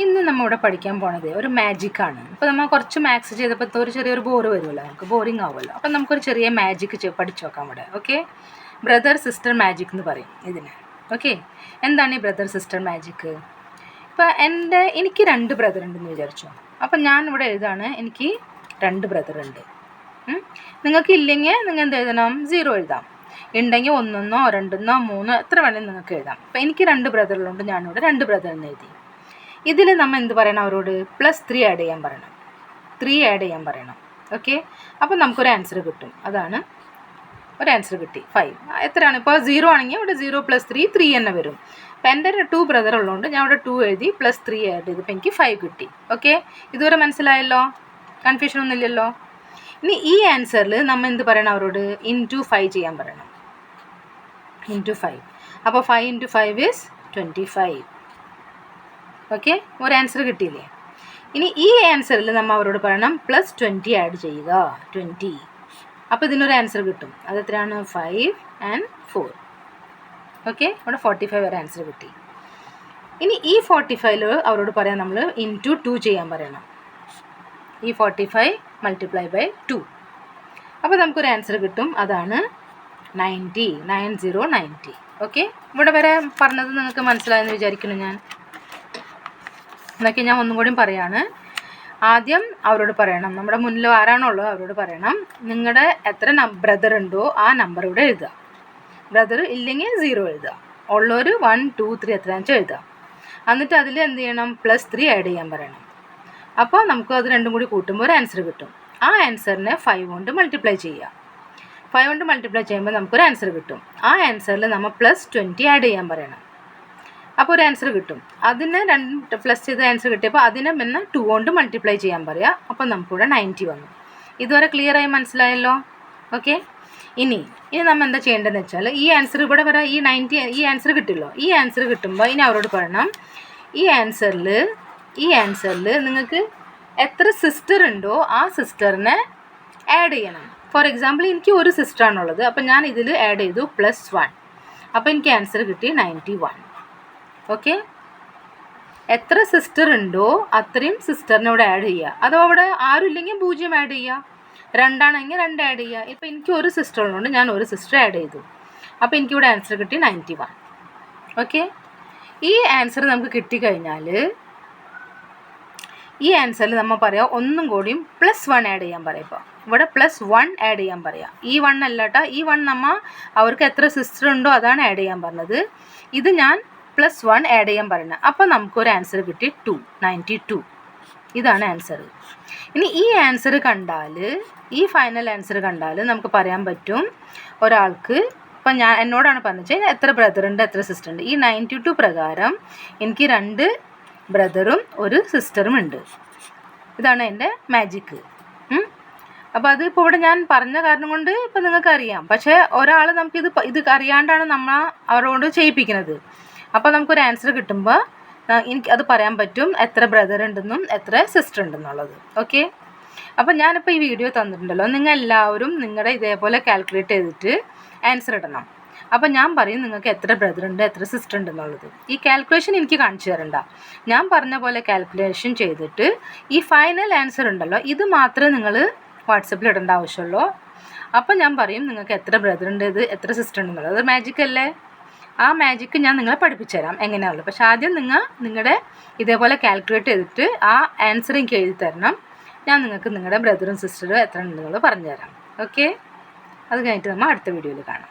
ഇന്ന് നമ്മളിവിടെ പഠിക്കാൻ പോണത് ഒരു മാജിക്കാണ്. അപ്പോൾ നമ്മൾ കുറച്ച് മാത്സ് ചെയ്തപ്പോൾ ഒരു ചെറിയൊരു ബോർ വരുമല്ലോ, നമുക്ക് ബോറിംഗ് ആവുമല്ലോ. അപ്പം നമുക്കൊരു ചെറിയ മാജിക്ക് പഠിച്ചു നോക്കാം ഇവിടെ. ഓക്കെ, ബ്രദർ സിസ്റ്റർ മാജിക് എന്ന് പറയും ഇതിന്. ഓക്കെ, എന്താണ് ഈ ബ്രദർ സിസ്റ്റർ മാജിക്ക്? ഇപ്പോൾ എനിക്ക് 2 ബ്രദർ ഉണ്ടെന്ന് വിചാരിച്ചു. അപ്പം ഞാൻ ഇവിടെ എഴുതാണ് എനിക്ക് 2 ബ്രദർ ഉണ്ട്. നിങ്ങൾക്ക് ഇല്ലെങ്കിൽ നിങ്ങൾ എന്ത് എഴുതണം? 0 എഴുതാം. ഉണ്ടെങ്കിൽ 1 എന്നോ 2 എന്നോ 3 എത്ര വേണമെങ്കിൽ നിങ്ങൾക്ക് എഴുതാം. അപ്പോൾ എനിക്ക് 2 ബ്രദറുള്ളതുകൊണ്ട് ഞാനിവിടെ 2 ബ്രദർ എന്ന് എഴുതി. ഇതിൽ നമ്മൾ എന്ത് പറയണം? അവരോട് +3 ആഡ് ചെയ്യാൻ പറയണം. 3 ആഡ് ചെയ്യാൻ പറയണം. ഓക്കെ, അപ്പോൾ നമുക്കൊരു ആൻസർ കിട്ടും. അതാണ് ഒരു ആൻസർ കിട്ടി 5. എത്രയാണ്? ഇപ്പോൾ 0 ആണെങ്കിൽ ഇവിടെ 0 + 3 3 തന്നെ വരും. അപ്പോൾ എൻ്റെ 2 ബ്രദർ ഉള്ളതുകൊണ്ട് ഞാൻ ഇവിടെ 2 എഴുതി +3 ആഡ് ചെയ്തപ്പോൾ എനിക്ക് 5 കിട്ടി. ഓക്കെ, ഇതുവരെ മനസ്സിലായല്ലോ? കൺഫ്യൂഷൻ ഒന്നുമില്ലല്ലോ? ഇനി ഈ ആൻസറിൽ നമ്മൾ എന്ത് പറയണം? അവരോട് × 5 ചെയ്യാൻ പറയണം. × 5. അപ്പോൾ 5 × 5 is 25. ഓക്കെ, ഒരു ആൻസർ കിട്ടിയില്ലേ? ഇനി ഈ ആൻസറിൽ നമ്മൾ അവരോട് പറയണം +20 ആഡ് ചെയ്യുക. 20. അപ്പോൾ ഇതിനൊരു ആൻസർ കിട്ടും. അത് എത്രയാണ്? 5 and 4. ഓക്കെ, ഇവിടെ 45 വരെ ആൻസർ കിട്ടി. ഇനി ഈ 45 അവരോട് പറയാം നമ്മൾ × 2 ചെയ്യാൻ പറയണം. ഈ 45 × 2. അപ്പോൾ നമുക്കൊരു ആൻസർ കിട്ടും. അതാണ് 90. 90. ഓക്കെ, ഇവിടെ വരെ പറഞ്ഞത് നിങ്ങൾക്ക് മനസ്സിലായെന്ന് വിചാരിക്കുന്നു ഞാൻ. എന്നൊക്കെ ഞാൻ ഒന്നും കൂടി പറയാണ്. ആദ്യം അവരോട് പറയണം, നമ്മുടെ മുന്നിൽ ആരാണോ ഉള്ളത് അവരോട് പറയണം നിങ്ങളുടെ എത്ര ബ്രദർ ഉണ്ടോ ആ നമ്പർ ഇവിടെ എഴുതുക. ബ്രദർ ഇല്ലെങ്കിൽ 0 എഴുതുക. ഉള്ളൊരു 1 2 3 എത്രയാണെന്ന് വെച്ചാൽ എഴുതുക. എന്നിട്ട് അതിൽ എന്ത് ചെയ്യണം? +3 ആഡ് ചെയ്യാൻ പറയണം. അപ്പോൾ നമുക്ക് അത് രണ്ടും കൂടി കൂട്ടുമ്പോൾ ഒരു ആൻസർ കിട്ടും. ആ ആൻസറിനെ 5 കൊണ്ട് മൾട്ടിപ്ലൈ ചെയ്യുക. 5 കൊണ്ട് മൾട്ടിപ്ലൈ ചെയ്യുമ്പോൾ നമുക്കൊരു ആൻസർ കിട്ടും. ആ ആൻസറിൽ നമ്മൾ +20 ആഡ് ചെയ്യാൻ പറയണം. അപ്പോൾ ഒരു ആൻസർ കിട്ടും. അതിന് 2 പ്ലസ് ചെയ്ത ആൻസർ കിട്ടിയപ്പോൾ അതിനെ പിന്നെ 2 കൊണ്ട് മൾട്ടിപ്ലൈ ചെയ്യാൻ പറയുക. അപ്പോൾ നമുക്കിവിടെ 90 വന്നു. ഇതുവരെ ക്ലിയറായി മനസ്സിലായല്ലോ? ഓക്കെ, ഇനി നമ്മൾ എന്താ ചെയ്യേണ്ടതെന്ന് വെച്ചാൽ ഈ ആൻസർ ഇവിടെ വരെ ഈ 90 ഈ ആൻസർ കിട്ടില്ലോ. ഈ ആൻസർ കിട്ടുമ്പോൾ ഇനി അവരോട് പറയണം ഈ ആൻസറിൽ നിങ്ങൾക്ക് എത്ര സിസ്റ്റർ ഉണ്ടോ ആ സിസ്റ്ററിനെ ആഡ് ചെയ്യണം. ഫോർ എക്സാമ്പിൾ എനിക്ക് ഒരു സിസ്റ്ററാണുള്ളത്. അപ്പോൾ ഞാൻ ഇതിൽ ആഡ് ചെയ്തു +1. അപ്പോൾ എനിക്ക് ആൻസർ കിട്ടി 91. ഓക്കെ, എത്ര സിസ്റ്റർ ഉണ്ടോ അത്രയും സിസ്റ്ററിനെ ഇവിടെ ആഡ് ചെയ്യുക. അതോ അവിടെ ആരും ഇല്ലെങ്കിൽ 0 ആഡ് ചെയ്യുക. 2 ആണെങ്കിൽ 2 ആഡ് ചെയ്യുക. ഇപ്പോൾ എനിക്ക് ഒരു സിസ്റ്റർ ഉള്ളതുകൊണ്ട് ഞാൻ ഒരു സിസ്റ്റർ ആഡ് ചെയ്തു. അപ്പോൾ എനിക്കിവിടെ ആൻസർ കിട്ടി 91. ഓക്കെ, ഈ ആൻസർ നമുക്ക് കിട്ടിക്കഴിഞ്ഞാൽ ഈ ആൻസറിൽ നമ്മൾ പറയാം ഒന്നും കൂടിയും +1 ആഡ് ചെയ്യാൻ പറയാം. ഇപ്പോൾ ഇവിടെ +1 ആഡ് ചെയ്യാൻ പറയാം. ഈ 1 അല്ല കേട്ടോ, ഈ 1 നമ്മൾ അവർക്ക് എത്ര സിസ്റ്റർ ഉണ്ടോ അതാണ് ആഡ് ചെയ്യാൻ പറഞ്ഞത്. ഇത് ഞാൻ +1 ആഡ് ചെയ്യാൻ പറയുന്നത്. അപ്പോൾ നമുക്കൊരു ആൻസർ കിട്ടി 92. ഇതാണ് ആൻസർ. ഇനി ഈ ആൻസർ കണ്ടാൽ ഈ ഫൈനൽ ആൻസർ കണ്ടാൽ നമുക്ക് പറയാൻ പറ്റും ഒരാൾക്ക് ഇപ്പം എന്നോടാണ് പറഞ്ഞത് എത്ര ബ്രദർ ഉണ്ട് എത്ര സിസ്റ്റർ ഉണ്ട്. ഈ 92 പ്രകാരം എനിക്ക് 2 ബ്രദറും ഒരു സിസ്റ്ററും ഉണ്ട്. ഇതാണ് എൻ്റെ മാജിക്ക്. അപ്പോൾ അത് ഇപ്പോൾ ഇവിടെ ഞാൻ പറഞ്ഞ കാരണം കൊണ്ട് ഇപ്പം നിങ്ങൾക്ക് അറിയാം. പക്ഷേ ഒരാൾ ഇത് അറിയാണ്ടാണ് നമ്മൾ അവരോട് ചെയ്യിപ്പിക്കുന്നത്. അപ്പോൾ നമുക്കൊരു ആൻസർ കിട്ടുമ്പോൾ എനിക്ക് അത് പറയാൻ പറ്റും എത്ര ബ്രദർ ഉണ്ടെന്നും എത്ര സിസ്റ്റർ ഉണ്ടെന്നുള്ളത്. ഓക്കെ, അപ്പോൾ ഞാനിപ്പോൾ ഈ വീഡിയോ തന്നിട്ടുണ്ടല്ലോ, നിങ്ങൾ എല്ലാവരും നിങ്ങളുടെ ഇതേപോലെ കാൽക്കുലേറ്റ് ചെയ്തിട്ട് ആൻസർ ഇടണം. അപ്പോൾ ഞാൻ പറയും നിങ്ങൾക്ക് എത്ര ബ്രദർ ഉണ്ട് എത്ര സിസ്റ്റർ ഉണ്ടെന്നുള്ളത്. ഈ കാൽക്കുലേഷൻ എനിക്ക് കാണിച്ചു തരണ്ട. ഞാൻ പറഞ്ഞ പോലെ കാൽക്കുലേഷൻ ചെയ്തിട്ട് ഈ ഫൈനൽ ആൻസർ ഉണ്ടല്ലോ ഇത് മാത്രമേ നിങ്ങൾ വാട്സപ്പിൽ ഇടേണ്ട ആവശ്യമുള്ളൂ. അപ്പോൾ ഞാൻ പറയും നിങ്ങൾക്ക് എത്ര ബ്രദർ ഉണ്ട് ഇത് എത്ര സിസ്റ്റർ ഉണ്ടെന്നുള്ളത്. അത് മാജിക് അല്ലേ? ആ മാജിക്ക് ഞാൻ നിങ്ങളെ പഠിപ്പിച്ചു തരാം എങ്ങനെയാണുള്ളത്. പക്ഷേ ആദ്യം നിങ്ങളുടെ ഇതേപോലെ കാൽക്കുലേറ്റ് ചെയ്തിട്ട് ആ ആൻസർ എനിക്ക് എഴുതി തരണം. ഞാൻ നിങ്ങൾക്ക് നിങ്ങളുടെ ബ്രദറും സിസ്റ്ററും എത്ര ഉണ്ടെന്നുള്ളത് പറഞ്ഞു തരാം. ഓക്കെ, അത് കഴിഞ്ഞിട്ട് നമ്മൾ അടുത്ത വീഡിയോയിൽ കാണാം.